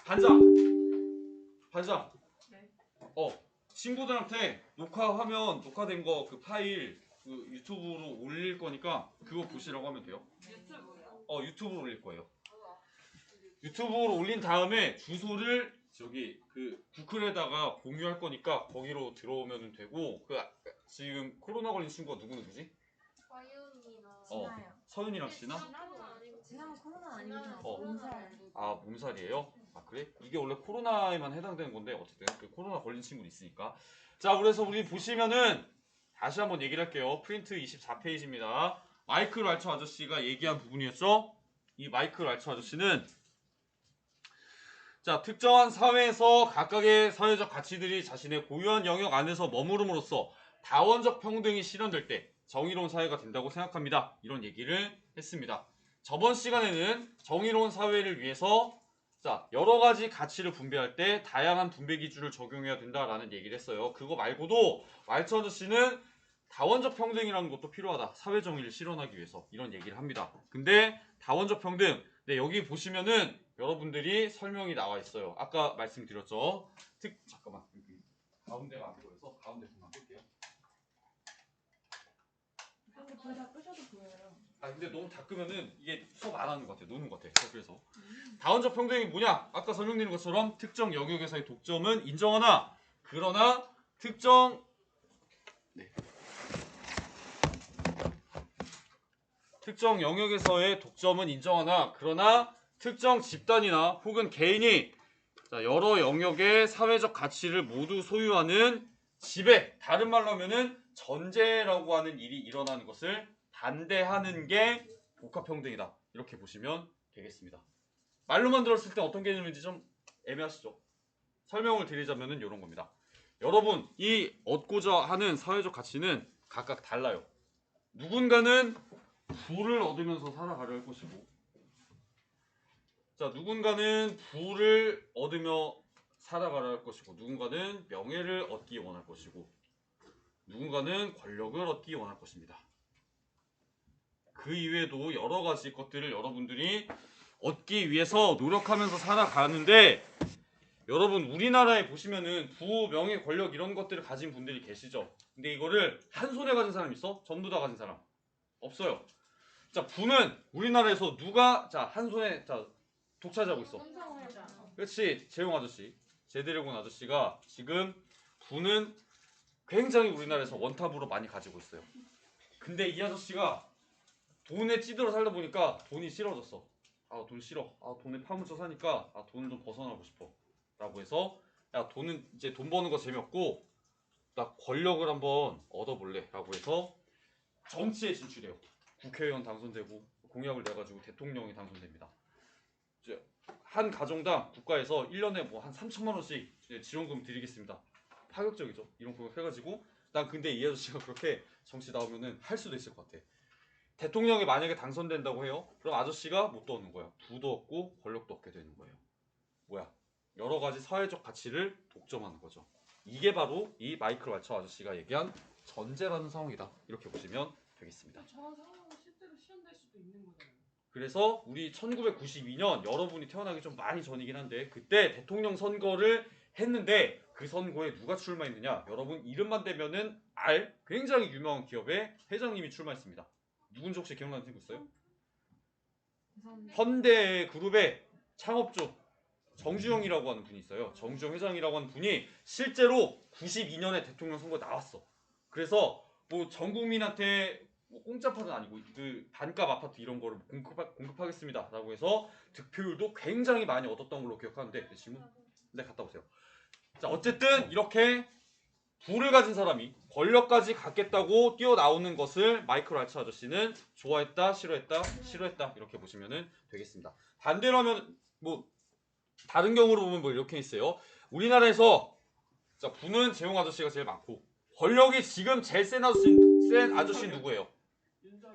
반장. 반장. 네. 친구들한테 녹화 화면 녹화된 거 그 파일 그 유튜브로 올릴 거니까 그거 보시라고 하면 돼요. 유튜브요? 유튜브로 올릴 거예요. 유튜브로 올린 다음에 주소를 저기 그 구글에다가 공유할 거니까 거기로 들어오면 되고 지금 코로나 걸린 친구가 누구지? 진아요. 서윤이랑 씨나? 진아는 코로나 아니잖아. 몸살. 몸살이에요? 그래? 이게 원래 코로나에만 해당되는 건데 어쨌든 그 코로나 걸린 친구도 있으니까. 자, 그래서 우리 보시면은 다시 한번 얘기를 할게요. 프린트 24페이지입니다. 마이클 왈츠 아저씨가 얘기한 부분이었죠? 이 마이클 왈츠 아저씨는 자, 특정한 사회에서 각각의 사회적 가치들이 자신의 고유한 영역 안에서 머무름으로써 다원적 평등이 실현될 때 정의로운 사회가 된다고 생각합니다. 이런 얘기를 했습니다. 저번 시간에는 정의로운 사회를 위해서 여러 가지 가치를 분배할 때 다양한 분배 기준을 적용해야 된다라는 얘기를 했어요. 그거 말고도 왈츠 아저씨는 다원적 평등이라는 것도 필요하다. 사회 정의를 실현하기 위해서 이런 얘기를 합니다. 근데 다원적 평등, 여기 보시면은 여러분들이 설명이 나와 있어요. 아까 말씀드렸죠. 잠깐만. 가운데가 안 보여서 가운데 좀만 끌게요. 근데 거의 다 끄셔도 보여요. 근데 너무 다 끄면은 이게 수업 안 하는 것 같아요. 노는 것 같아요. 그래서 다원적 평등이 뭐냐? 아까 설명드린 것처럼 특정 영역에서의 독점은 인정하나 그러나 특정 영역에서의 독점은 인정하나 그러나 특정 집단이나 혹은 개인이 여러 영역의 사회적 가치를 모두 소유하는 지배, 다른 말로 하면은 전제라고 하는 일이 일어나는 것을 반대하는 게 복합평등이다. 이렇게 보시면 되겠습니다. 말로만 들었을 때 어떤 개념인지 좀 애매하시죠? 설명을 드리자면은 이런 겁니다. 여러분, 이 얻고자 하는 사회적 가치는 각각 달라요. 누군가는 부를 얻으면서 살아가려 할 것이고, 누군가는 부를 얻으며 살아가려 할 것이고, 누군가는 명예를 얻기 원할 것이고, 누군가는 권력을 얻기 원할 것입니다. 그 이외에도 여러 가지 것들을 여러분들이 얻기 위해서 노력하면서 살아가는데, 여러분 우리나라에 보시면은 부, 명예, 권력 이런 것들을 가진 분들이 계시죠. 근데 이거를 한 손에 가진 사람 있어? 전부 다 가진 사람? 없어요. 부는 우리나라에서 누가 한 손에 독차지하고 있어? 그렇지, 재용 아저씨, 제드래곤 아저씨가 지금 부는 굉장히 우리나라에서 원탑으로 많이 가지고 있어요. 근데 이 아저씨가 돈에 찌들어 살다 보니까 돈이 싫어졌어. 돈 싫어. 돈에 파묻혀 사니까 돈을 좀 벗어나고 싶어. 라고 해서 돈은 이제 돈 버는 거 재미없고 나 권력을 한번 얻어볼래. 라고 해서 정치에 진출해요. 국회의원 당선되고 공약을 내가지고 대통령이 당선됩니다. 이제 한 가정당 국가에서 1년에 뭐 한 3천만 원씩 지원금 드리겠습니다. 파격적이죠. 이런 공약 해가지고 난 근데 이 아저씨가 그렇게 정치 나오면은 할 수도 있을 것 같아. 대통령이 만약에 당선된다고 해요. 그럼 아저씨가 못 얻는 거야. 부도 얻고 권력도 얻게 되는 거예요. 뭐야? 여러 가지 사회적 가치를 독점하는 거죠. 이게 바로 이 마이클 왈츠 아저씨가 얘기한 전제라는 상황이다. 이렇게 보시면 되겠습니다. 저런 상황은 실제로 실현될 수도 있는 거잖아요. 그래서 우리 1992년 여러분이 태어나기 좀 많이 전이긴 한데 그때 대통령 선거를 했는데 그 선거에 누가 출마했느냐? 여러분 이름만 대면은 굉장히 유명한 기업의 회장님이 출마했습니다. 누군지 혹시 기억나는 친구 있어요? 현대그룹의 창업주 정주영이라고 하는 분이 있어요. 정주영 회장이라고 하는 분이 실제로 92년에 대통령 선거에 나왔어. 그래서 뭐 전 국민한테 공짜 아파트는 아니고 그 반값 아파트 이런 거를 공급하겠습니다 라고 해서 득표율도 굉장히 많이 얻었던 걸로 기억하는데 질문? 네, 갔다 오세요. 어쨌든 이렇게 부를 가진 사람이 권력까지 갖겠다고 뛰어나오는 것을 마이클 왈츠 아저씨는 좋아했다, 싫어했다 이렇게 보시면 되겠습니다. 반대로 하면 뭐 다른 경우로 보면 뭐 이렇게 있어요. 우리나라에서 부는 재용 아저씨가 제일 많고 권력이 지금 제일 센 아저씨 누구예요?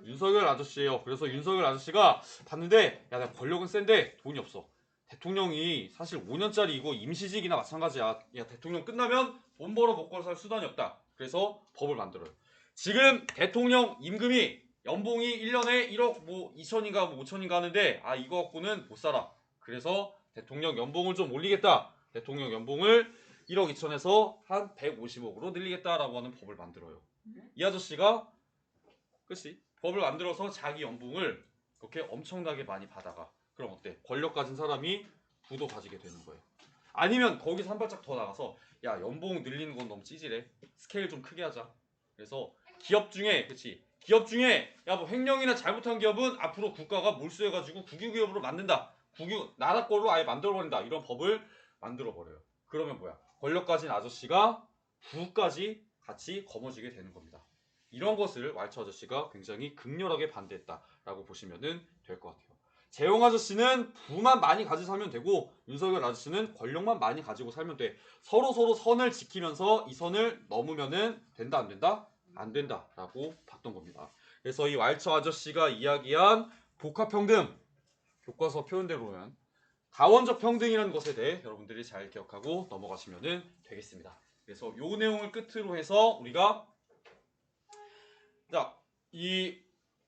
윤석열 아저씨예요. 그래서 윤석열 아저씨가 봤는데 야, 나 권력은 센데 돈이 없어. 대통령이 사실 5년짜리 이거 임시직이나 마찬가지야. 야, 대통령 끝나면 돈 벌어 먹고 살 수단이 없다. 그래서 법을 만들어요. 지금 대통령 임금이 연봉이 1년에 1억 뭐 2천인가 뭐 5천인가 하는데 이거 갖고는 못 살아. 그래서 대통령 연봉을 좀 올리겠다. 대통령 연봉을 1억 2천에서 한 150억으로 늘리겠다라고 하는 법을 만들어요. 이 아저씨가 그치? 법을 만들어서 자기 연봉을 그렇게 엄청나게 많이 받아가. 그럼 어때? 권력 가진 사람이 부도 가지게 되는 거예요. 아니면 거기서 한 발짝 더 나가서 야 연봉 늘리는 건 너무 찌질해. 스케일 좀 크게 하자. 그래서 기업 중에 그치? 기업 중에 야 뭐 횡령이나 잘못한 기업은 앞으로 국가가 몰수해가지고 국유기업으로 만든다. 나라 거로 아예 만들어버린다. 이런 법을 만들어버려요. 그러면 뭐야? 권력 가진 아저씨가 부까지 같이 거머쥐게 되는 겁니다. 이런 것을 왈츠 아저씨가 굉장히 극렬하게 반대했다라고 보시면 될 것 같아요. 재용 아저씨는 부만 많이 가지고 살면 되고 윤석열 아저씨는 권력만 많이 가지고 살면 돼. 서로 선을 지키면서 이 선을 넘으면은 된다 안 된다? 안 된다라고 봤던 겁니다. 그래서 이 왈츠 아저씨가 이야기한 복합평등 교과서 표현대로는 다원적 평등이라는 것에 대해 여러분들이 잘 기억하고 넘어가시면 되겠습니다. 그래서 이 내용을 끝으로 해서 우리가 자, 이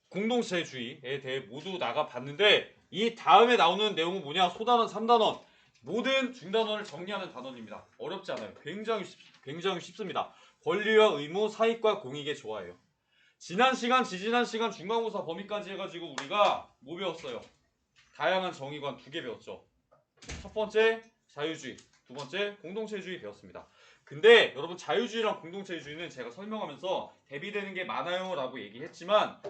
공동체주의에 대해 모두 나가봤는데 이 다음에 나오는 내용은 뭐냐? 소단원, 3단원 모든 중단원을 정리하는 단원입니다. 어렵지 않아요. 굉장히 쉽습니다. 권리와 의무, 사익과 공익의 조화예요. 지난 시간, 지지난 시간 중간고사 범위까지 해가지고 우리가 뭐 배웠어요? 다양한 정의관 2개 배웠죠. 첫 번째 자유주의, 두 번째 공동체주의 배웠습니다. 근데 여러분 자유주의랑 공동체주의는 제가 설명하면서 대비되는 게 많아요 라고 얘기했지만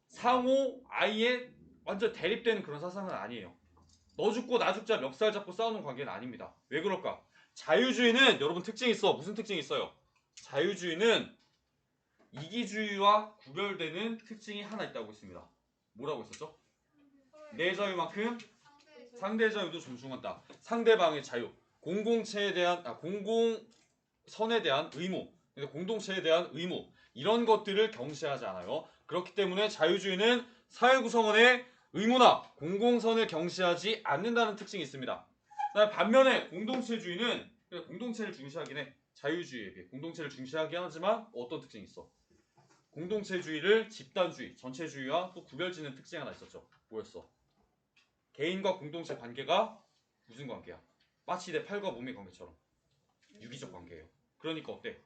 상호 아예 완전 대립되는 그런 사상은 아니에요. 너 죽고 나 죽자 멱살 잡고 싸우는 관계는 아닙니다. 왜 그럴까? 자유주의는 여러분 특징이 있어. 무슨 특징이 있어요? 자유주의는 이기주의와 구별되는 특징이 하나 있다고 했습니다. 뭐라고 했었죠? 내 자유만큼 상대 자유도 존중한다. 상대방의 자유, 공공체에 대한 공공선에 대한 의무, 공동체에 대한 의무 이런 것들을 경시하지 않아요. 그렇기 때문에 자유주의는 사회 구성원의 의무나 공공선을 경시하지 않는다는 특징이 있습니다. 반면에 공동체주의는 공동체를 중시하긴 해. 자유주의에 비해 공동체를 중시하긴 하지만 어떤 특징이 있어? 공동체주의를 집단주의, 전체주의와 또 구별짓는 특징이 하나 있었죠. 뭐였어? 개인과 공동체 관계가 무슨 관계야? 마치 내 팔과 몸의 관계처럼 유기적 관계예요. 그러니까 어때?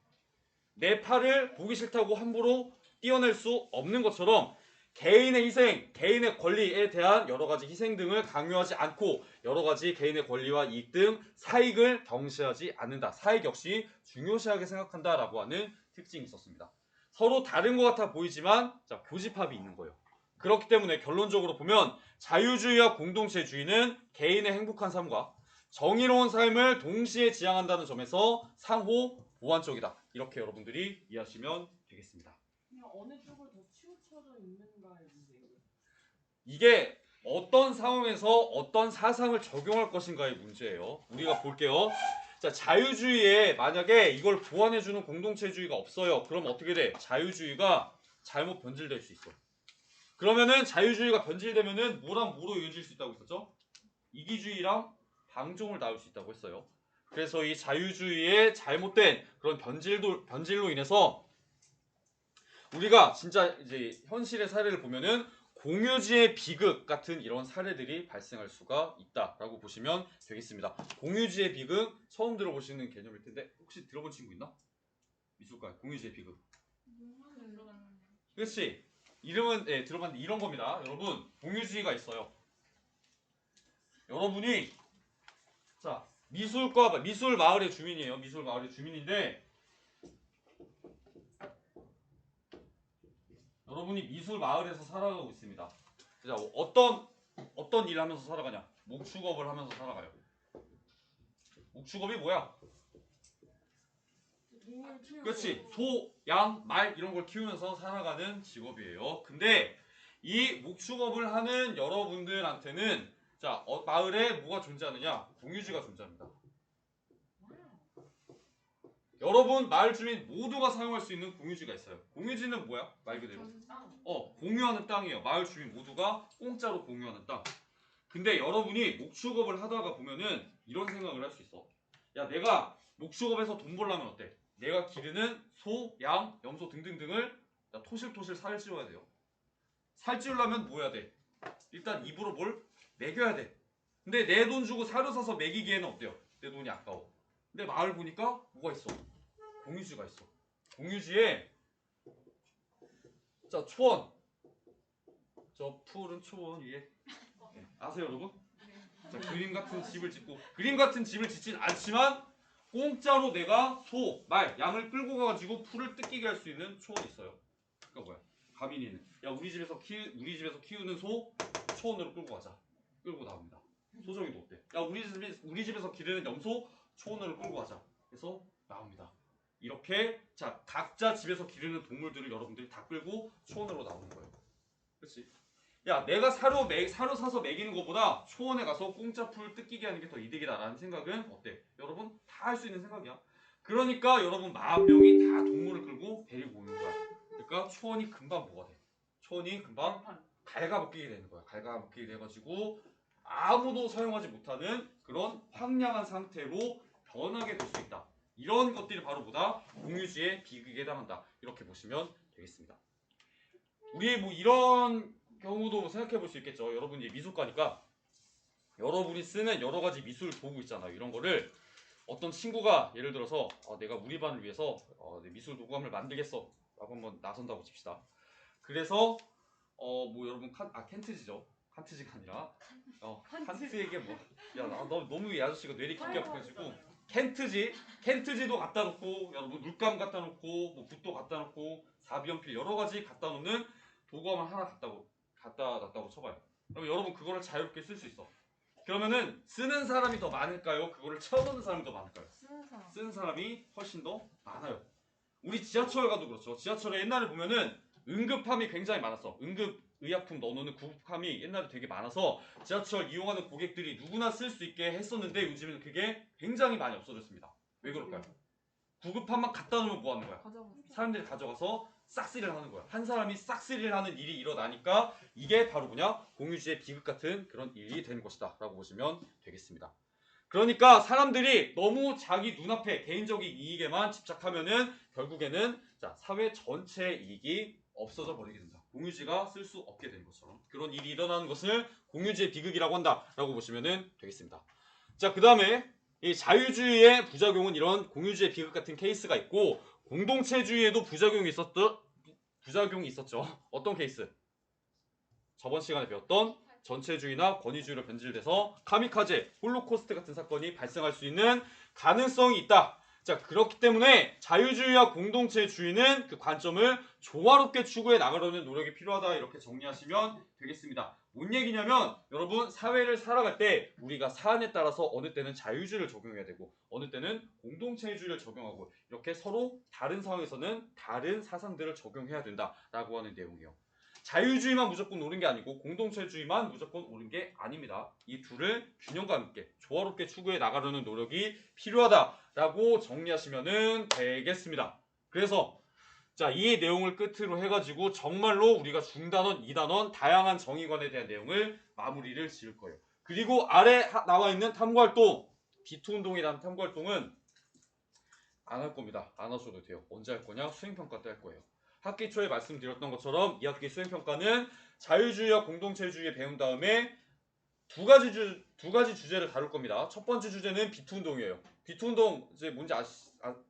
내 팔을 보기 싫다고 함부로 떼어낼 수 없는 것처럼 개인의 희생, 개인의 권리에 대한 여러 가지 희생 등을 강요하지 않고 여러 가지 개인의 권리와 이익 등 사익을 경시하지 않는다. 사익 역시 중요시하게 생각한다라고 하는 특징이 있었습니다. 서로 다른 것 같아 보이지만 교집합이 있는 거예요. 그렇기 때문에 결론적으로 보면 자유주의와 공동체주의는 개인의 행복한 삶과 정의로운 삶을 동시에 지향한다는 점에서 상호 보완적이다. 이렇게 여러분들이 이해하시면 되겠습니다. 그냥 어느 쪽을 더 치우쳐져 있는가의 문제예요. 이게 어떤 상황에서 어떤 사상을 적용할 것인가의 문제예요. 우리가 볼게요. 자, 자유주의에 만약에 이걸 보완해주는 공동체주의가 없어요. 그럼 어떻게 돼? 자유주의가 잘못 변질될 수 있어. 그러면은 자유주의가 변질되면은 뭐랑 뭐로 이어질 수 있다고 했었죠? 이기주의랑 방종을 낳을 수 있다고 했어요. 그래서 이 자유주의의 잘못된 그런 변질로 인해서 우리가 진짜 이제 현실의 사례를 보면은 공유지의 비극 같은 이런 사례들이 발생할 수가 있다라고 보시면 되겠습니다. 공유지의 비극 처음 들어보시는 개념일 텐데 혹시 들어본 친구 있나? 미술관 공유지의 비극. 그렇지. 이름은 들어봤는데 이런 겁니다. 여러분 공유주의가 있어요. 여러분이 자 미술 마을의 주민이에요. 미술 마을의 주민인데 여러분이 미술 마을에서 살아가고 있습니다. 자, 어떤 일을 하면서 살아가냐? 목축업을 하면서 살아가요. 목축업이 뭐야? 그렇지. 소, 양, 말 이런 걸 키우면서 살아가는 직업이에요. 근데 이 목축업을 하는 여러분들한테는 자, 마을에 뭐가 존재하느냐? 공유지가 존재합니다. 여러분 마을 주민 모두가 사용할 수 있는 공유지가 있어요. 공유지는 뭐야? 말 그대로 공유하는 땅이에요. 마을 주민 모두가 공짜로 공유하는 땅. 근데 여러분이 목축업을 하다가 보면은 이런 생각을 할 수 있어. 야, 내가 목축업에서 돈 벌려면 어때? 내가 기르는 소, 양, 염소 등등등을 토실토실 살찌워야 돼요. 살찌우려면 뭐 해야 돼? 일단 입으로 뭘 먹여야 돼. 근데 내 돈 주고 사료 사서 먹이기에는 어때요? 내 돈이 아까워. 근데 마을 보니까 뭐가 있어? 공유지가 있어. 공유지에 자 초원. 저 푸른 초원 위에 네, 아세요 여러분? 자, 그림 같은 집을 짓고 그림 같은 집을 짓진 않지만 공짜로 내가 소, 말, 양을 끌고 가가지고 풀을 뜯기게 할 수 있는 초원이 있어요. 그러니까 뭐야? 가민이는 야 우리 집에서 키우는 소 초원으로 끌고 가자. 끌고 나옵니다. 소정이도 어때? 야 우리 집에서 기르는 염소 초원으로 끌고 가자. 그래서 나옵니다. 이렇게 자 각자 집에서 기르는 동물들을 여러분들이 다 끌고 초원으로 나오는 거예요. 그렇지? 야 내가 사료 사서 먹이는 것보다 초원에 가서 공짜 풀 뜯기게 하는 게 더 이득이다라는 생각은 어때? 여러분 다 할 수 있는 생각이야. 그러니까 여러분 40명이 다 동물을 끌고 데리고 오는 거야. 그러니까 초원이 금방 뭐가 돼? 초원이 금방 갉아먹히게 되는 거야. 갉아먹히게 돼가지고 아무도 사용하지 못하는 그런 황량한 상태로 변하게 될 수 있다. 이런 것들이 바로 뭐다? 공유지의 비극에 해당한다. 이렇게 보시면 되겠습니다. 우리 뭐 이런 경우도 생각해 볼 수 있겠죠. 여러분이 미술과니까 여러분이 쓰는 여러 가지 미술 도구 있잖아요. 이런 거를 어떤 친구가 예를 들어서 내가 우리 반을 위해서 내 미술 도구함을 만들겠어 라고 한번 나선다고 칩시다. 그래서 뭐 여러분 칸트지죠. 칸트지가 아니라 칸트에게 뭐 야 나 너무 이 아저씨가 뇌리 깊게 아파가지고 켄트지도 갖다 놓고 여러분 물감 갖다 놓고 뭐 붓도 갖다 놓고 사비연필 여러 가지 갖다 놓는 도구함을 하나 갖다 놨다고 쳐봐요. 그럼 여러분 그거를 자유롭게 쓸 수 있어. 그러면은 쓰는 사람이 더 많을까요? 그거를 채워넣는 사람이 더 많을까요? 쓰는 사람이 훨씬 더 많아요. 우리 지하철 가도 그렇죠. 지하철에 옛날에 보면은 응급함이 굉장히 많았어. 응급 의약품 넣어놓는 구급함이 옛날에 되게 많아서 지하철 이용하는 고객들이 누구나 쓸 수 있게 했었는데 요즘에는 그게 굉장히 많이 없어졌습니다. 왜 그럴까요? 구급함만 갖다 놓으면 뭐 하는 거야? 사람들이 가져가서 싹쓸이를 하는 거야. 한 사람이 싹쓸이를 하는 일이 일어나니까 이게 바로 뭐냐? 공유지의 비극 같은 그런 일이 된 것이다 라고 보시면 되겠습니다. 그러니까 사람들이 너무 자기 눈앞에 개인적인 이익에만 집착하면은 결국에는 자, 사회 전체의 이익이 없어져 버리게 된다. 공유지가 쓸 수 없게 되는 것처럼 그런 일이 일어나는 것을 공유지의 비극이라고 한다라고 보시면 되겠습니다. 자, 그 다음에 이 자유주의의 부작용은 이런 공유지의 비극 같은 케이스가 있고 공동체주의에도 부작용이 있었죠. 어떤 케이스? 저번 시간에 배웠던 전체주의나 권위주의로 변질돼서 카미카제, 홀로코스트 같은 사건이 발생할 수 있는 가능성이 있다. 자, 그렇기 때문에 자유주의와 공동체주의는 그 관점을 조화롭게 추구해 나가려는 노력이 필요하다. 이렇게 정리하시면 되겠습니다. 뭔 얘기냐면 여러분 사회를 살아갈 때 우리가 사안에 따라서 어느 때는 자유주의를 적용해야 되고 어느 때는 공동체주의를 적용하고 이렇게 서로 다른 상황에서는 다른 사상들을 적용해야 된다라고 하는 내용이에요. 자유주의만 무조건 옳은 게 아니고 공동체주의만 무조건 옳은 게 아닙니다. 이 둘을 균형감 있게 조화롭게 추구해 나가려는 노력이 필요하다라고 정리하시면 되겠습니다. 그래서 자, 이 내용을 끝으로 해가지고 정말로 우리가 중단원, 2단원 다양한 정의관에 대한 내용을 마무리를 지을 거예요. 그리고 아래 나와 있는 탐구활동 비투운동이라는 탐구활동은 안 할 겁니다. 안 하셔도 돼요. 언제 할 거냐? 수행평가 때 할 거예요. 학기 초에 말씀드렸던 것처럼 이 학기 수행평가는 자유주의와 공동체주의 배운 다음에 두 가지 주제를 다룰 겁니다. 첫 번째 주제는 비투운동이에요. 비투운동 이제 뭔지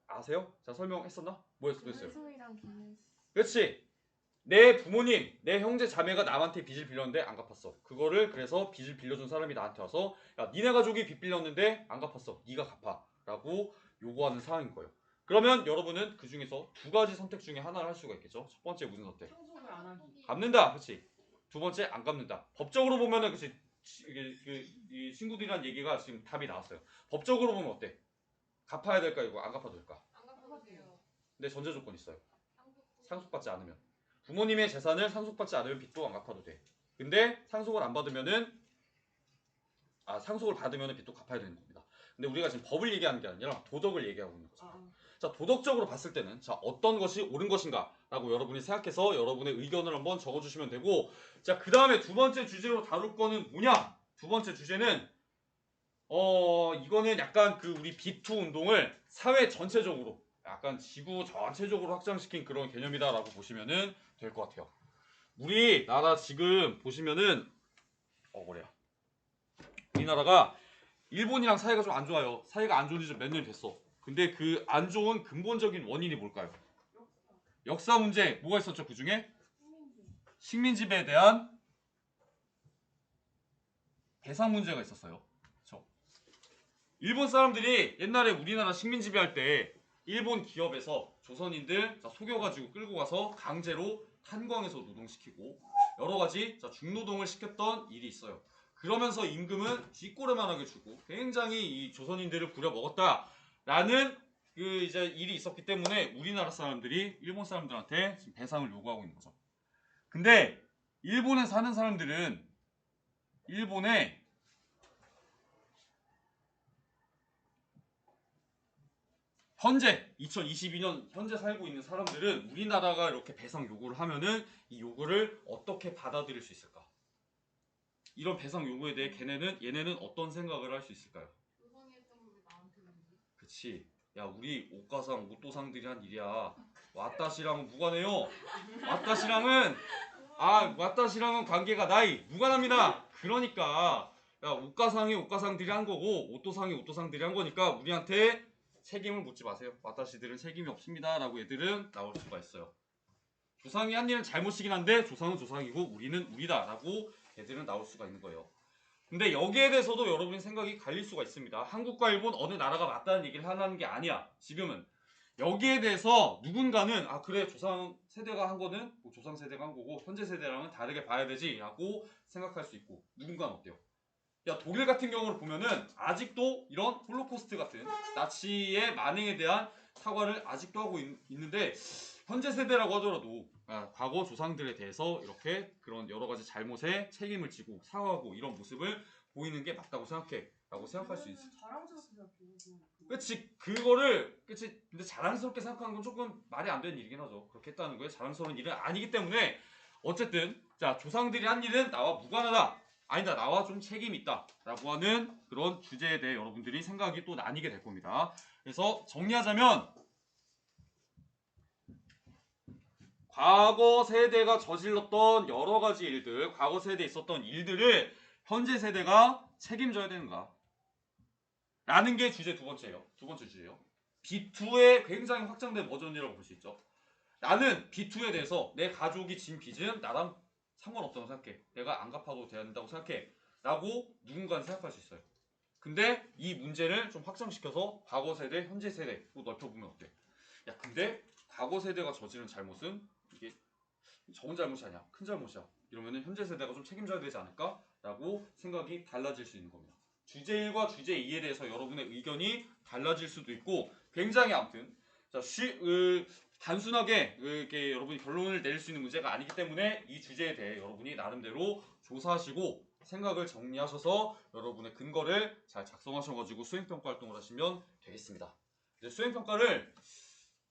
아세요? 자, 설명했었나? 뭐였어요? 그렇지. 내 부모님, 내 형제 자매가 남한테 빚을 빌렸는데 안 갚았어. 그거를 그래서 빚을 빌려준 사람이 나한테 와서 야, 니네 가족이 빚 빌렸는데 안 갚았어. 니가 갚아. 라고 요구하는 사항인 거예요. 그러면 여러분은 그 중에서 두 가지 선택 중에 하나를 할 수가 있겠죠. 첫 번째 무슨 선택? 상속을 안 하기. 갚는다. 그렇지. 두 번째 안 갚는다. 법적으로 보면은 그렇지. 이 친구들이란 얘기가 지금 답이 나왔어요. 법적으로 보면 어때? 갚아야 될까 이거 안 갚아도 될까? 안 갚아도 돼요. 근데 전제 조건이 있어요. 상속받지 않으면. 부모님의 재산을 상속받지 않으면 빚도 안 갚아도 돼. 근데 상속을 안 받으면은 상속을 받으면은 빚도 갚아야 되는 겁니다. 근데 우리가 지금 법을 얘기하는 게 아니라 도덕을 얘기하고 있는 거죠. 자, 도덕적으로 봤을 때는 자, 어떤 것이 옳은 것인가 라고 여러분이 생각해서 여러분의 의견을 한번 적어주시면 되고 자, 그 다음에 두 번째 주제로 다룰 거는 뭐냐? 두 번째 주제는 이거는 약간 그 우리 비투 운동을 사회 전체적으로 약간 지구 전체적으로 확장시킨 그런 개념이다라고 보시면은 될 것 같아요. 우리나라 지금 보시면은 뭐래요? 우리나라가 일본이랑 사이가 좀 안 좋아요. 사이가 안 좋은 지 좀 몇 년이 됐어. 근데 그 안 좋은 근본적인 원인이 뭘까요? 역사 문제 뭐가 있었죠? 그 중에 식민지배에 대한 배상 문제가 있었어요. 그렇죠? 일본 사람들이 옛날에 우리나라 식민지배할 때 일본 기업에서 조선인들 속여가지고 끌고 가서 강제로 탄광에서 노동시키고 여러 가지 중노동을 시켰던 일이 있어요. 그러면서 임금은 쥐꼬리만하게 주고 굉장히 이 조선인들을 부려먹었다라는 그 이제 일이 있었기 때문에 우리나라 사람들이 일본 사람들한테 지금 배상을 요구하고 있는 거죠. 근데 일본에 사는 사람들은 일본에 현재 2022년 현재 살고 있는 사람들은 우리나라가 이렇게 배상 요구를 하면은 이 요구를 어떻게 받아들일 수 있을까? 이런 배상 요구에 대해 얘네는 어떤 생각을 할 수 있을까요? 조선했던 걸 나한테 줬는데. 그치. 야, 우리 옷가상, 옷도상들이 한 일이야. 왓다시랑은 무관해요. 왓다시랑은 관계가 나이 무관합니다. 그러니까 야, 옷가상들이 한 거고 옷도상들이 한 거니까 우리한테 책임을 묻지 마세요. 왓다시들은 책임이 없습니다. 라고 얘들은 나올 수가 있어요. 조상이 한 일은 잘못이긴 한데 조상은 조상이고 우리는 우리다. 라고 얘들은 나올 수가 있는 거예요. 근데 여기에 대해서도 여러분의 생각이 갈릴 수가 있습니다. 한국과 일본 어느 나라가 맞다는 얘기를 하는 게 아니야. 지금은 여기에 대해서 누군가는 그래 조상 세대가 한 거는 조상 세대가 한 거고 현재 세대랑은 다르게 봐야 되지 라고 생각할 수 있고 누군가는 어때요? 야, 독일 같은 경우를 보면은 아직도 이런 홀로코스트 같은 나치의 만행에 대한 사과를 아직도 하고 있는데 현재 세대라고 하더라도 과거 조상들에 대해서 이렇게 그런 여러 가지 잘못에 책임을 지고 사과하고 이런 모습을 보이는 게 맞다고 생각해 라고 생각할 수 있어. 자랑스럽게 생각해요. 그치. 그거를 그치. 근데 자랑스럽게 생각하는 건 조금 말이 안 되는 일이긴 하죠. 그렇게 했다는 거에 자랑스러운 일은 아니기 때문에 어쨌든 자 조상들이 한 일은 나와 무관하다. 아니다. 나와 좀 책임이 있다. 라고 하는 그런 주제에 대해 여러분들이 생각이 또 나뉘게 될 겁니다. 그래서 정리하자면 과거 세대가 저질렀던 여러 가지 일들, 과거 세대에 있었던 일들을 현재 세대가 책임져야 되는가? 라는 게 주제 두 번째예요. 두 번째 주제예요. B2의 굉장히 확장된 버전이라고 볼 수 있죠. 나는 B2에 대해서 내 가족이 진 빚은 나랑 상관없다고 생각해. 내가 안 갚아도 된다고 생각해. 라고 누군가는 생각할 수 있어요. 근데 이 문제를 좀 확장시켜서 과거 세대, 현재 세대로 넓혀보면 어때? 야, 근데 과거 세대가 저지른 잘못은 이게 적은 잘못이 아니야. 큰 잘못이야. 이러면은 현재 세대가 좀 책임져야 되지 않을까? 라고 생각이 달라질 수 있는 겁니다. 주제 1과 주제 2에 대해서 여러분의 의견이 달라질 수도 있고 굉장히 아무튼 단순하게 이렇게 여러분이 결론을 내릴 수 있는 문제가 아니기 때문에 이 주제에 대해 여러분이 나름대로 조사하시고 생각을 정리하셔서 여러분의 근거를 잘 작성하셔가지고 수행평가 활동을 하시면 되겠습니다. 이제 수행평가를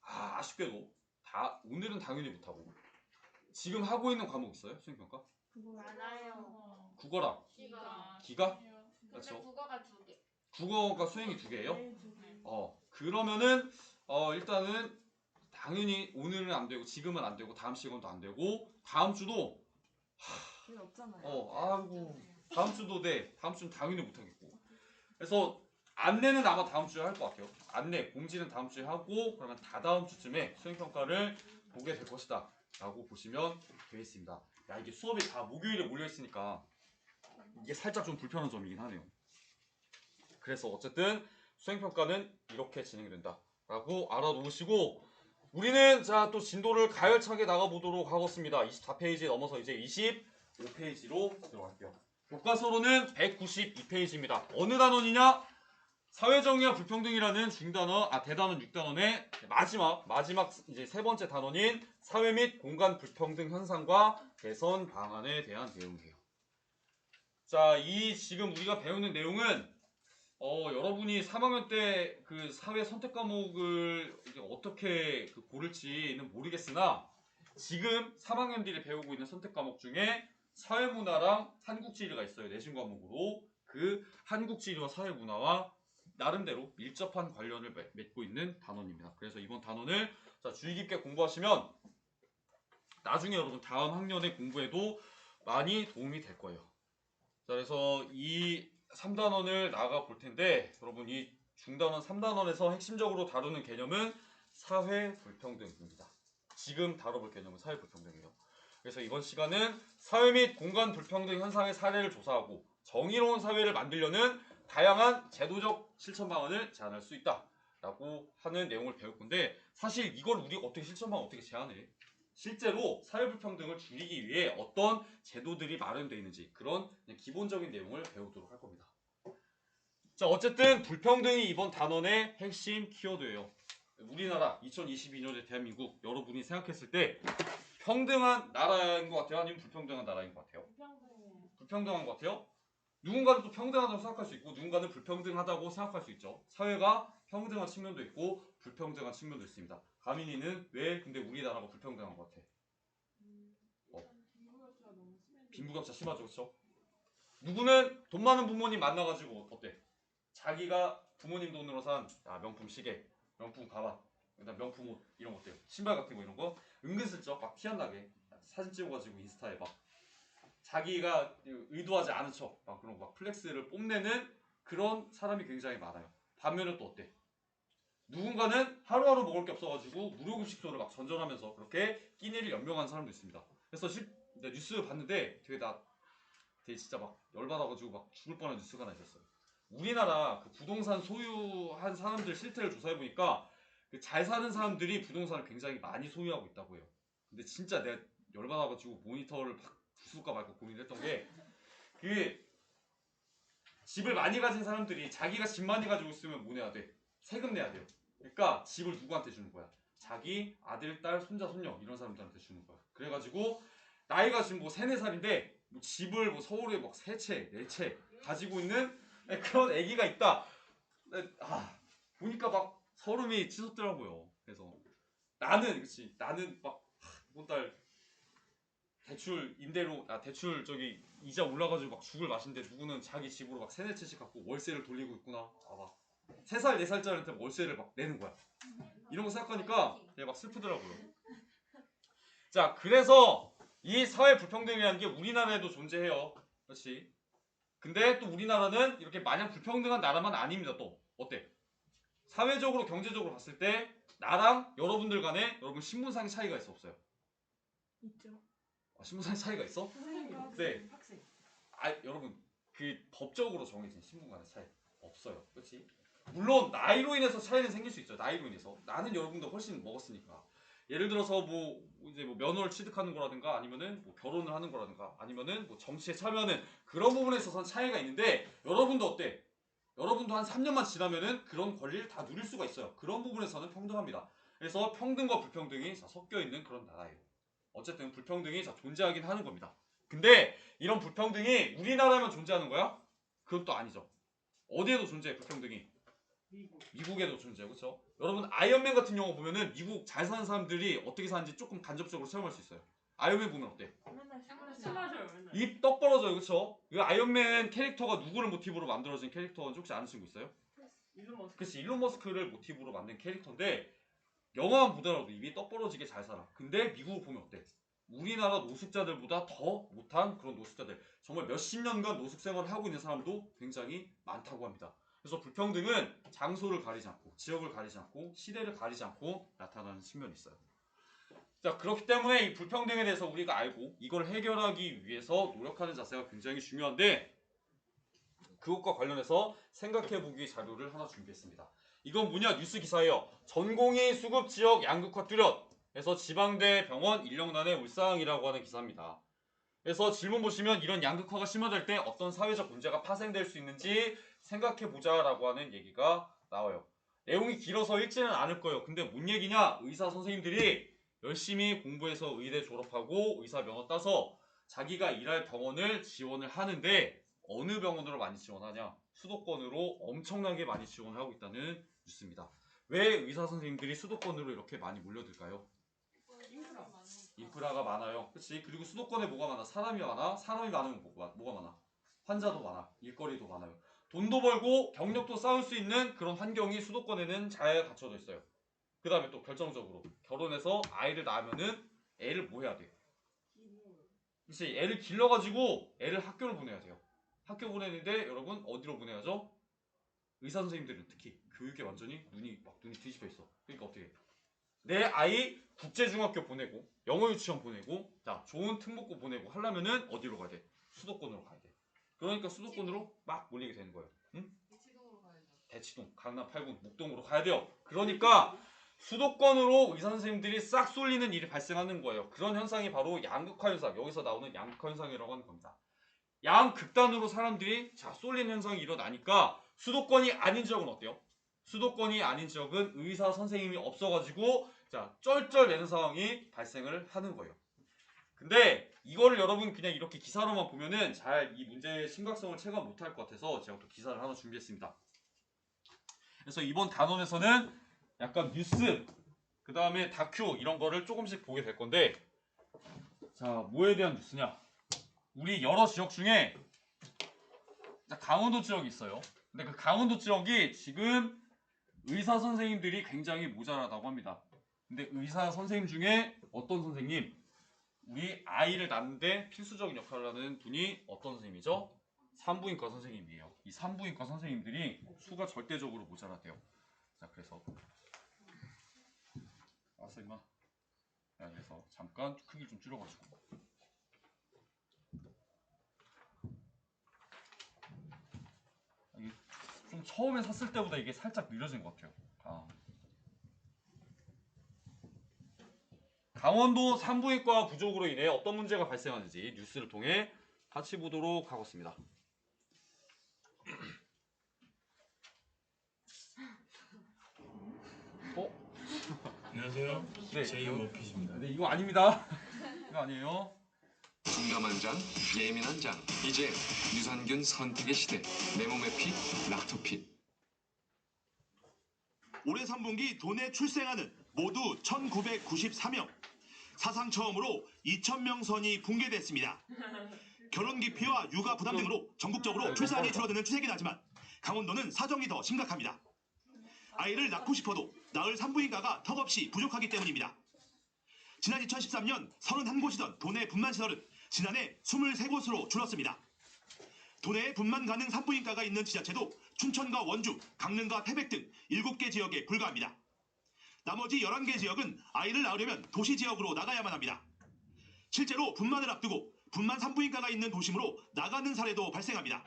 아쉽게도 오늘은 당연히 못하고 지금 하고 있는 과목 있어요? 수행평가? 많아요. 국어랑 기가. 기가? 근데 그렇죠. 국어가 2개. 국어가 수행이 2개예요? 네. 그러면은 일단은 당연히 오늘은 안 되고 지금은 안 되고 다음 시간도 안 되고 다음 주도 길 없잖아요. 아이고 다음 주도 다음 주는 당연히 못 하겠고. 그래서 안내는 아마 다음 주에 할 것 같아요. 안내 공지는 다음 주에 하고 그러면 다다음 주쯤에 수행 평가를 보게 될 것이다 라고 보시면 되겠습니다. 야, 이게 수업이 다 목요일에 몰려 있으니까 이게 살짝 좀 불편한 점이긴 하네요. 그래서 어쨌든 수행평가는 이렇게 진행이 된다 라고 알아놓으시고 우리는 자 또 진도를 가열차게 나가보도록 하겠습니다. 24페이지 넘어서 이제 25페이지로 들어갈게요. 교과서로는 192페이지입니다. 어느 단원이냐? 사회정의와 불평등이라는 중단어, 대단원 6단원의 마지막 이제 세 번째 단원인 사회 및 공간 불평등 현상과 개선 방안에 대한 내용이에요. 자, 이 지금 우리가 배우는 내용은 여러분이 3학년 때 그 사회 선택 과목을 이제 어떻게 고를지는 모르겠으나 지금 3학년들이 배우고 있는 선택 과목 중에 사회문화랑 한국지리가 있어요. 내신 과목으로 그 한국지리와 사회문화와 나름대로 밀접한 관련을 맺고 있는 단원입니다. 그래서 이번 단원을 주의 깊게 공부하시면 나중에 여러분 다음 학년의 공부에도 많이 도움이 될 거예요. 자, 그래서 이 3단원을 나가 볼 텐데 여러분 이 중단원 3단원에서 핵심적으로 다루는 개념은 사회 불평등입니다. 지금 다뤄볼 개념은 사회 불평등이에요. 그래서 이번 시간은 사회 및 공간 불평등 현상의 사례를 조사하고 정의로운 사회를 만들려는 다양한 제도적 실천 방안을 제안할 수 있다라고 하는 내용을 배울 건데 사실 이걸 우리가 어떻게 실천 방안 어떻게 제안해? 실제로 사회 불평등을 줄이기 위해 어떤 제도들이 마련되어 있는지 그런 그냥 기본적인 내용을 배우도록 할 겁니다. 자, 어쨌든 불평등이 이번 단원의 핵심 키워드예요. 우리나라 2022년의 대한민국 여러분이 생각했을 때 평등한 나라인 것 같아요? 아니면 불평등한 나라인 것 같아요? 불평등해. 불평등한 것 같아요? 누군가는 또 평등하다고 생각할 수 있고 누군가는 불평등하다고 생각할 수 있죠. 사회가 평등한 측면도 있고 불평등한 측면도 있습니다. 가민이는 왜 근데 우리나라가 불평등한 것 같아? 일단 빈부격차가 너무 심해서. 빈부격차 심하죠, 그렇죠? 누구는 돈 많은 부모님 만나가지고 어때? 자기가 부모님 돈으로 산 명품 시계, 명품 가방, 그다음 명품 옷 이런 거 어때요? 신발 같은 거 이런 거 은근슬쩍 막 티 안 나게 사진 찍어가지고 인스타에 막 자기가 의도하지 않은 척 막 그런 거 막 플렉스를 뽐내는 그런 사람이 굉장히 많아요. 반면에 또 어때? 누군가는 하루하루 먹을 게 없어가지고 무료급식소를 막 전전하면서 그렇게 끼니를 연명하는 사람도 있습니다. 그래서 뉴스 봤는데 되게 진짜 막 열받아가지고 막 죽을 뻔한 뉴스가 하나 있었어요. 우리나라 그 부동산 소유한 사람들 실태를 조사해보니까 그 잘 사는 사람들이 부동산을 굉장히 많이 소유하고 있다고 해요. 근데 진짜 내가 열받아가지고 모니터를 막 부술까 말까 고민했던 게 그 집을 많이 가진 사람들이 자기가 집 많이 가지고 있으면 뭐 내야 돼? 세금 내야 돼요. 그러니까 집을 누구한테 주는 거야? 자기 아들, 딸, 손자, 손녀 이런 사람들한테 주는 거야. 그래가지고 나이가 지금 뭐 3, 4살인데 뭐 집을 뭐 서울에 막 3채, 4채 가지고 있는 그런 애기가 있다. 보니까 막 서름이 치솟더라고요. 그래서 나는 막 이번 달 대출 임대료 대출 저기 이자 올라가지고 막 죽을 맛인데 누구는 자기 집으로 막 3, 4채씩 갖고 월세를 돌리고 있구나. 막 3살, 4살짜리한테 월세를 막 내는 거야. 이런 거 생각하니까 막 슬프더라고요. 자, 그래서 이 사회 불평등이라는 게 우리나라에도 존재해요. 그렇지? 근데 또 우리나라는 이렇게 마냥 불평등한 나라만 아닙니다. 또 어때? 사회적으로 경제적으로 봤을 때 나랑 여러분들 간에 여러분 신분상의 차이가 있어 없어요? 있죠. 신분상의 차이가 있어? 선생님, 네. 학생. 여러분 그 법적으로 정해진 신분 간의 차이 없어요. 그렇지? 물론 나이로 인해서 차이는 생길 수 있죠. 나이로 인해서 나는 여러분도 훨씬 먹었으니까. 예를 들어서 뭐 이제 뭐 면허를 취득하는 거라든가 아니면은 뭐 결혼을 하는 거라든가 아니면은 뭐 정치에 참여하는 그런 부분에 있어서는 차이가 있는데 여러분도 어때? 여러분도 한 3년만 지나면은 그런 권리를 다 누릴 수가 있어요. 그런 부분에서는 평등합니다. 그래서 평등과 불평등이 섞여 있는 그런 나라예요. 어쨌든 불평등이 존재하긴 하는 겁니다. 근데 이런 불평등이 우리나라에만 존재하는 거야? 그건 또 아니죠. 어디에도 존재해 불평등이? 미국에도 존재해. 그렇죠? 여러분 아이언맨 같은 영화 보면은 미국 잘 사는 사람들이 어떻게 사는지 조금 간접적으로 체험할 수 있어요. 아이언맨 보면 어때? 맨날 술 술 마셔. 마셔요, 맨날. 입 떡 벌어져요. 그렇죠? 이 아이언맨 캐릭터가 누구를 모티브로 만들어진 캐릭터인지 혹시 아는 친구 있어요? 일론 머스크. 그치, 일론 머스크를 모티브로 만든 캐릭터인데 영화만 보더라도 입이 떡 벌어지게 잘 살아. 근데 미국을 보면 어때? 우리나라 노숙자들보다 더 못한 그런 노숙자들, 정말 몇십 년간 노숙 생활을 하고 있는 사람도 굉장히 많다고 합니다. 그래서 불평등은 장소를 가리지 않고 지역을 가리지 않고 시대를 가리지 않고 나타나는 측면이 있어요. 자, 그렇기 때문에 이 불평등에 대해서 우리가 알고 이걸 해결하기 위해서 노력하는 자세가 굉장히 중요한데 그것과 관련해서 생각해보기 자료를 하나 준비했습니다. 이건 뭐냐? 뉴스 기사예요. 전공의 수급 지역 양극화 뚜렷. 그래서 지방대 병원 인력난의 울상이라고 하는 기사입니다. 그래서 질문 보시면 이런 양극화가 심화될 때 어떤 사회적 문제가 파생될 수 있는지 생각해보자라고 하는 얘기가 나와요. 내용이 길어서 읽지는 않을 거예요. 근데 뭔 얘기냐? 의사 선생님들이 열심히 공부해서 의대 졸업하고 의사 면허 따서 자기가 일할 병원을 지원을 하는데 어느 병원으로 많이 지원하냐? 수도권으로 엄청나게 많이 지원을 하고 있다는 뉴스입니다. 왜 의사 선생님들이 수도권으로 이렇게 많이 몰려들까요? 인프라가 많아요. 그치? 그리고 수도권에 뭐가 많아? 사람이 많아? 사람이 많으면 뭐가 많아? 환자도 많아. 일거리도 많아요. 돈도 벌고 경력도 쌓을 수 있는 그런 환경이 수도권에는 잘 갖춰져 있어요. 그 다음에 또 결정적으로 결혼해서 아이를 낳으면은 애를 뭐 해야 돼? 그치? 애를 길러가지고 애를 학교를 보내야 돼요. 학교 보내는데 여러분 어디로 보내야죠? 의사 선생님들은 특히 교육에 완전히 눈이 뒤집혀 있어. 그러니까 어떻게 해? 내 아이 국제중학교 보내고 영어 유치원 보내고 자 좋은 특목고 보내고 하려면은 어디로 가야 돼? 수도권으로 가야 돼. 그러니까 수도권으로 막 몰리게 되는 거예요. 응? 대치동으로 가야죠. 대치동, 강남 8군, 목동으로 가야 돼요. 그러니까 수도권으로 의사 선생님들이 싹 쏠리는 일이 발생하는 거예요. 그런 현상이 바로 양극화 현상, 여기서 나오는 양극화 현상이라고 하는 겁니다. 양극단으로 사람들이 자 쏠리는 현상이 일어나니까 수도권이 아닌 지역은 어때요? 수도권이 아닌 지역은 의사 선생님이 없어가지고 자 쩔쩔매는 상황이 발생을 하는 거예요. 근데 이거를 여러분 그냥 이렇게 기사로만 보면은 잘 이 문제의 심각성을 체감 못할 것 같아서 제가 또 기사를 하나 준비했습니다. 그래서 이번 단원에서는 약간 뉴스 그 다음에 다큐 이런 거를 조금씩 보게 될 건데 자 뭐에 대한 뉴스냐? 우리 여러 지역 중에 강원도 지역이 있어요. 근데 그 강원도 지역이 지금 의사 선생님들이 굉장히 모자라다고 합니다. 근데 의사 선생님 중에 어떤 선생님? 우리 아이를 낳는데 필수적인 역할을 하는 분이 어떤 선생님이죠? 산부인과 선생님이에요. 이 산부인과 선생님들이 수가 절대적으로 모자라대요. 자 그래서 알았어 임마. 자 그래서 잠깐 크기 좀 줄여가지고 이게 좀 처음에 샀을 때보다 이게 살짝 느려진 것 같아요. 강원도 산부인과 부족으로 인해 어떤 문제가 발생하는지 뉴스를 통해 같이 보도록 하겠습니다. 안녕하세요. 네, 제이워핏입니다. 네 이거 아닙니다. 이거 아니에요. 둔감한 장, 예민한 장. 이제 유산균 선택의 시대. 내 몸의 핏, 락토핏. 올해 3분기 도내 출생아는 모두 1994명. 사상 처음으로 2000명 선이 붕괴됐습니다. 결혼 기피와 육아 부담 등으로 전국적으로 출산이 줄어드는 추세긴 하지만 강원도는 사정이 더 심각합니다. 아이를 낳고 싶어도 낳을 산부인과가 턱없이 부족하기 때문입니다. 지난 2013년 31곳이던 도내 분만시설은 지난해 23곳으로 줄었습니다. 도내에 분만 가능 산부인과가 있는 지자체도 춘천과 원주, 강릉과 태백 등 7개 지역에 불과합니다. 나머지 11개 지역은 아이를 낳으려면 도시 지역으로 나가야만 합니다. 실제로 분만을 앞두고 분만 산부인과가 있는 도심으로 나가는 사례도 발생합니다.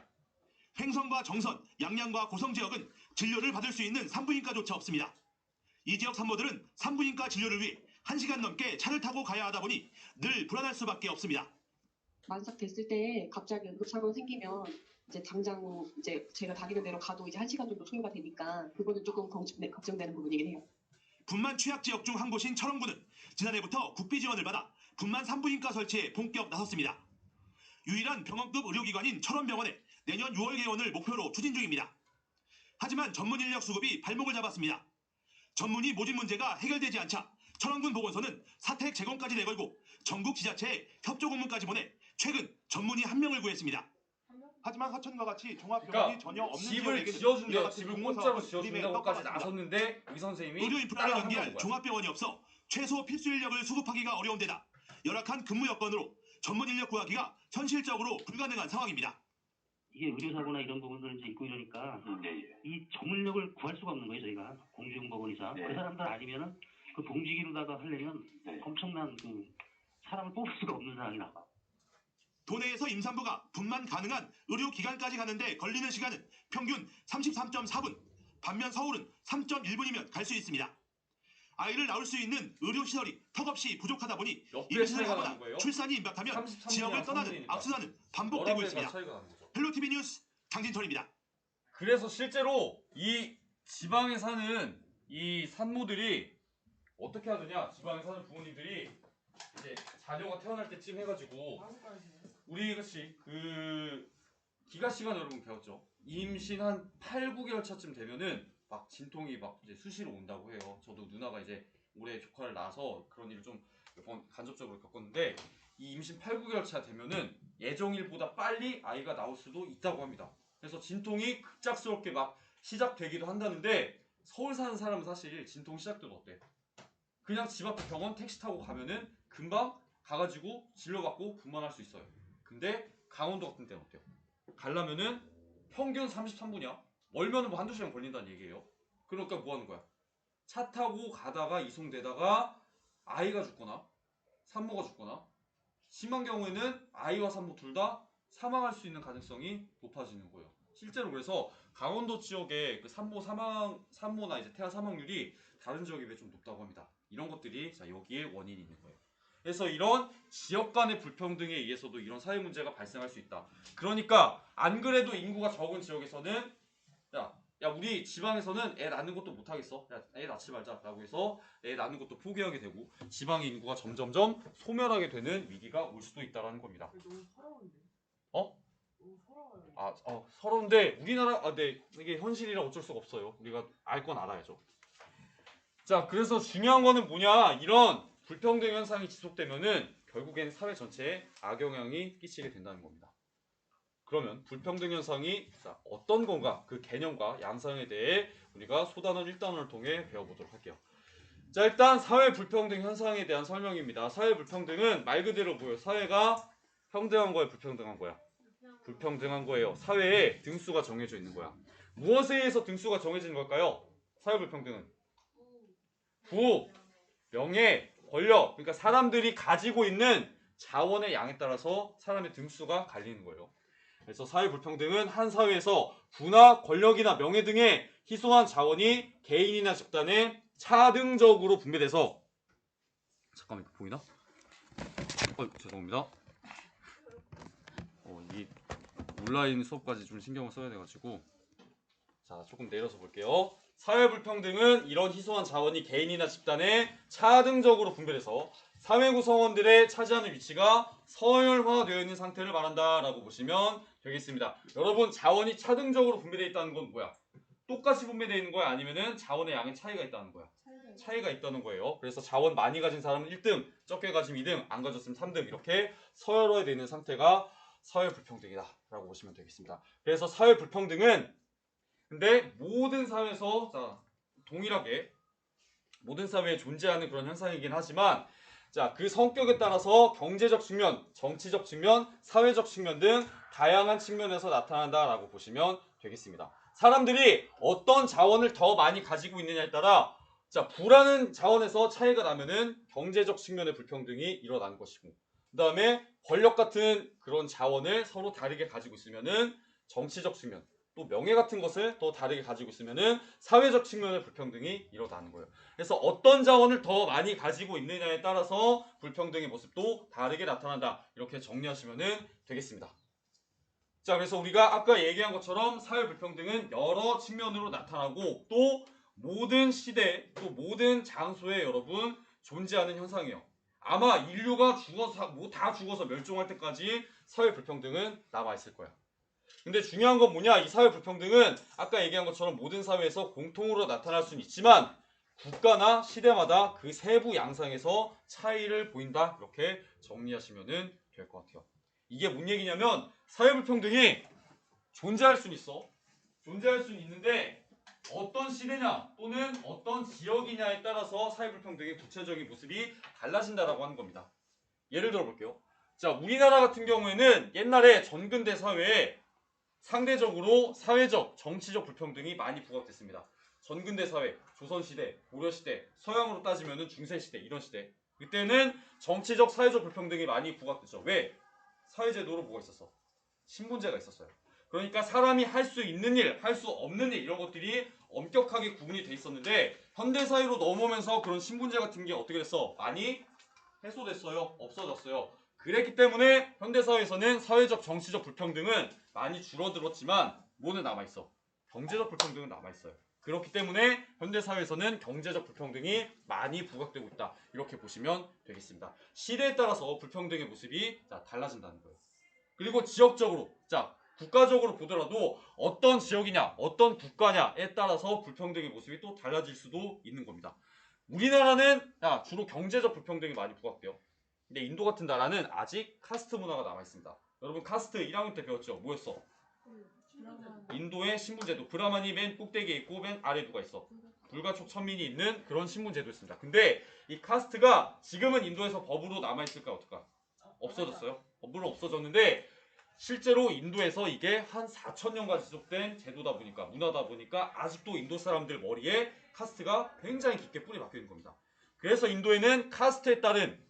횡성과 정선, 양양과 고성 지역은 진료를 받을 수 있는 산부인과조차 없습니다. 이 지역 산모들은 산부인과 진료를 위해 1시간 넘게 차를 타고 가야 하다 보니 늘 불안할 수밖에 없습니다. 만삭됐을 때 갑자기 응급사고가 생기면 이제 당장 이제 제가 다니는 데로 가도 이제 1시간 정도 소요가 되니까 그거는 조금 걱정되는 부분이긴 해요. 분만 취약 지역 중 한 곳인 철원구는 지난해부터 국비 지원을 받아 분만 산부인과 설치에 본격 나섰습니다. 유일한 병원급 의료기관인 철원병원에 내년 6월 개원을 목표로 추진 중입니다. 하지만 전문 인력 수급이 발목을 잡았습니다. 전문의 모집 문제가 해결되지 않자 철원군 보건소는 사택 재건까지 내걸고 전국 지자체에 협조 공문까지 보내 최근 전문의 1명을 구했습니다. 하지만 하천과 같이 종합병원이 전혀 없는 집을 지역에는 지어준대요. 집을 공짜로 지어준다고까지 나섰는데 의사 선생님이 의료 인프라를 따라 연계할 한 거야. 종합병원이 없어 최소 필수 인력을 수급하기가 어려운 데다 열악한 근무 여건으로 전문 인력 구하기가 현실적으로 불가능한 상황입니다. 이게 의료사고나 이런 부분들을 이제 있고 이러니까 이 전문력을 구할 수가 없는 거예요. 저희가 공중보건의사 그 사람들 아니면은 그 봉지기로다가 하려면 엄청난 그 사람을 뽑을 수가 없는 상황이 나와. 도내에서 임산부가 분만 가능한 의료기관까지 가는데 걸리는 시간은 평균 33.4분, 반면 서울은 3.1분이면 갈 수 있습니다. 아이를 낳을 수 있는 의료시설이 턱없이 부족하다 보니 임신을 하거나 출산이 임박하면 지역을 떠나는 악순환은 반복되고 있습니다. 헬로티비 뉴스 장진철입니다. 그래서 실제로 이 지방에 사는 이 산모들이 어떻게 하느냐? 지방에 사는 부모님들이 이제 자녀가 태어날 때쯤 해가지고 우리 그 기가 시간 여러분 배웠죠? 임신 한 8, 9개월 차쯤 되면은 막 진통이 막 이제 수시로 온다고 해요. 저도 누나가 이제 올해 조카를 낳아서 그런 일을 좀 몇 번 간접적으로 겪었는데 이 임신 8, 9개월 차 되면은 예정일보다 빨리 아이가 나올 수도 있다고 합니다. 그래서 진통이 급작스럽게 막 시작되기도 한다는데 서울 사는 사람은 사실 진통 시작돼도 어때? 그냥 집 앞에 병원 택시 타고 가면은 금방 가가지고 진료받고 분만할 수 있어요. 근데 강원도 같은 데는 어때요? 가려면은 평균 33분이야. 멀면은 뭐 한두 시간 걸린다는 얘기예요. 그러니까 뭐 하는 거야? 차 타고 가다가 이송되다가 아이가 죽거나 산모가 죽거나 심한 경우에는 아이와 산모 둘 다 사망할 수 있는 가능성이 높아지는 거예요. 실제로 그래서 강원도 지역의 그 산모나 이제 태아 사망률이 다른 지역에 비해 좀 높다고 합니다. 이런 것들이 자 여기에 원인이 있는 거예요. 그래서 이런 지역 간의 불평등에 의해서도 이런 사회 문제가 발생할 수 있다. 그러니까 안 그래도 인구가 적은 지역에서는 야 우리 지방에서는 애 낳는 것도 못하겠어. 야 애 낳지 말자라고 해서 애 낳는 것도 포기하게 되고 지방의 인구가 점점점 소멸하게 되는 위기가 올 수도 있다라는 겁니다. 너무 서러운데. 어? 너무 서러워요. 서러운데 우리나라 네 이게 현실이라 어쩔 수가 없어요. 우리가 알 건 알아야죠. 자 그래서 중요한 거는 뭐냐, 이런 불평등 현상이 지속되면은 결국엔 사회 전체에 악영향이 끼치게 된다는 겁니다. 그러면 불평등 현상이 어떤 건가, 그 개념과 양상에 대해 우리가 소단원 1단원을 통해 배워보도록 할게요. 자 일단 사회 불평등 현상에 대한 설명입니다. 사회 불평등은 말 그대로 뭐예요? 사회가 평등한 거야, 불평등한 거야? 불평등한 거예요. 사회에 등수가 정해져 있는 거야. 무엇에 의해서 등수가 정해지는 걸까요? 사회 불평등은 부, 명예, 권력, 그러니까 사람들이 가지고 있는 자원의 양에 따라서 사람의 등수가 갈리는 거예요. 그래서 사회 불평등은 한 사회에서 부나 권력이나 명예 등의 희소한 자원이 개인이나 집단에 차등적으로 분배돼서 잠깐만 이거 보이나? 죄송합니다. 이 온라인 수업까지 좀 신경을 써야 돼가지고 자 조금 내려서 볼게요. 사회 불평등은 이런 희소한 자원이 개인이나 집단에 차등적으로 분배돼서 사회 구성원들의 차지하는 위치가 서열화되어 있는 상태를 말한다라고 보시면 되겠습니다. 여러분 자원이 차등적으로 분배되어 있다는 건 뭐야? 똑같이 분배되어 있는 거야? 아니면은 자원의 양에 차이가 있다는 거야? 차이가 있다는 거예요. 그래서 자원 많이 가진 사람은 1등, 적게 가지면 2등, 안 가졌으면 3등 이렇게 서열화되어 있는 상태가 사회 불평등이다 라고 보시면 되겠습니다. 그래서 사회 불평등은 근데 모든 사회에서 동일하게 모든 사회에 존재하는 그런 현상이긴 하지만 그 성격에 따라서 경제적 측면, 정치적 측면, 사회적 측면 등 다양한 측면에서 나타난다라고 보시면 되겠습니다. 사람들이 어떤 자원을 더 많이 가지고 있느냐에 따라 부라는 자원에서 차이가 나면은 경제적 측면의 불평등이 일어나는 것이고, 그 다음에 권력 같은 그런 자원을 서로 다르게 가지고 있으면은 정치적 측면, 또 명예 같은 것을 더 다르게 가지고 있으면은 사회적 측면의 불평등이 일어나는 거예요. 그래서 어떤 자원을 더 많이 가지고 있느냐에 따라서 불평등의 모습도 다르게 나타난다. 이렇게 정리하시면 되겠습니다. 자, 그래서 우리가 아까 얘기한 것처럼 사회 불평등은 여러 측면으로 나타나고 또 모든 시대, 또 모든 장소에 여러분 존재하는 현상이에요. 아마 인류가 다 죽어서 멸종할 때까지 사회 불평등은 남아있을 거야. 근데 중요한 건 뭐냐? 이 사회 불평등은 아까 얘기한 것처럼 모든 사회에서 공통으로 나타날 수는 있지만 국가나 시대마다 그 세부 양상에서 차이를 보인다. 이렇게 정리하시면 될 것 같아요. 이게 뭔 얘기냐면 사회 불평등이 존재할 수는 있어. 존재할 수는 있는데 어떤 시대냐 또는 어떤 지역이냐에 따라서 사회 불평등의 구체적인 모습이 달라진다라고 하는 겁니다. 예를 들어 볼게요. 자, 우리나라 같은 경우에는 옛날에 전근대 사회에 상대적으로 사회적, 정치적 불평등이 많이 부각됐습니다. 전근대 사회, 조선시대, 고려시대, 서양으로 따지면 중세시대 이런 시대, 그때는 정치적, 사회적 불평등이 많이 부각됐죠. 왜? 사회제도로 뭐가 있었어? 신분제가 있었어요. 그러니까 사람이 할 수 있는 일, 할 수 없는 일 이런 것들이 엄격하게 구분이 돼 있었는데 현대사회로 넘어오면서 그런 신분제 같은 게 어떻게 됐어? 많이 해소됐어요. 없어졌어요. 그랬기 때문에 현대사회에서는 사회적, 정치적 불평등은 많이 줄어들었지만 뭐는 남아있어? 경제적 불평등은 남아있어요. 그렇기 때문에 현대사회에서는 경제적 불평등이 많이 부각되고 있다. 이렇게 보시면 되겠습니다. 시대에 따라서 불평등의 모습이 달라진다는 거예요. 그리고 지역적으로, 국가적으로 보더라도 어떤 지역이냐, 어떤 국가냐에 따라서 불평등의 모습이 또 달라질 수도 있는 겁니다. 우리나라는 주로 경제적 불평등이 많이 부각돼요. 근데 인도 같은 나라는 아직 카스트 문화가 남아있습니다. 여러분 카스트 1학년 때 배웠죠? 뭐였어? 인도의 신분제도. 브라만이 맨 꼭대기에 있고 맨 아래 누가 있어? 불가촉 천민이 있는 그런 신분제도였습니다. 근데 이 카스트가 지금은 인도에서 법으로 남아있을까 어떨까? 없어졌어요. 법으로 없어졌는데 실제로 인도에서 이게 한 4,000년간 지속된 제도다 보니까 문화다 보니까 아직도 인도 사람들 머리에 카스트가 굉장히 깊게 뿌리 박혀 있는 겁니다. 그래서 인도에는 카스트에 따른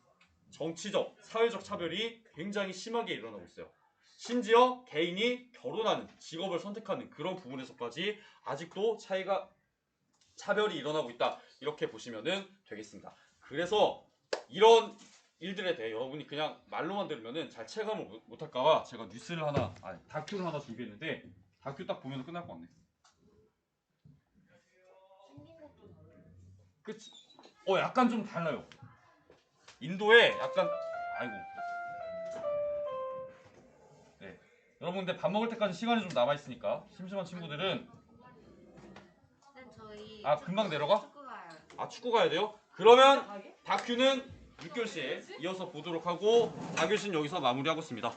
정치적, 사회적 차별이 굉장히 심하게 일어나고 있어요. 심지어 개인이 결혼하는, 직업을 선택하는 그런 부분에서까지 아직도 차별이 일어나고 있다. 이렇게 보시면 되겠습니다. 그래서 이런 일들에 대해 여러분이 그냥 말로만 들으면 잘 체감을 못할까봐 제가 뉴스를 하나, 다큐를 하나 준비했는데 다큐 딱 보면 끝날 것 같네. 생긴 것도 다르고. 그치? 약간 좀 달라요. 인도에 약간, 아이고. 네. 여러분 근데 밥 먹을 때까지 시간이 좀 남아있으니까 심심한 친구들은 네, 저희 금방 내려가? 축구 가요. 축구 가야 돼요? 그러면 가게? 다큐는 6교시에 이어서 보도록 하고 4교시는 여기서 마무리하고 있습니다.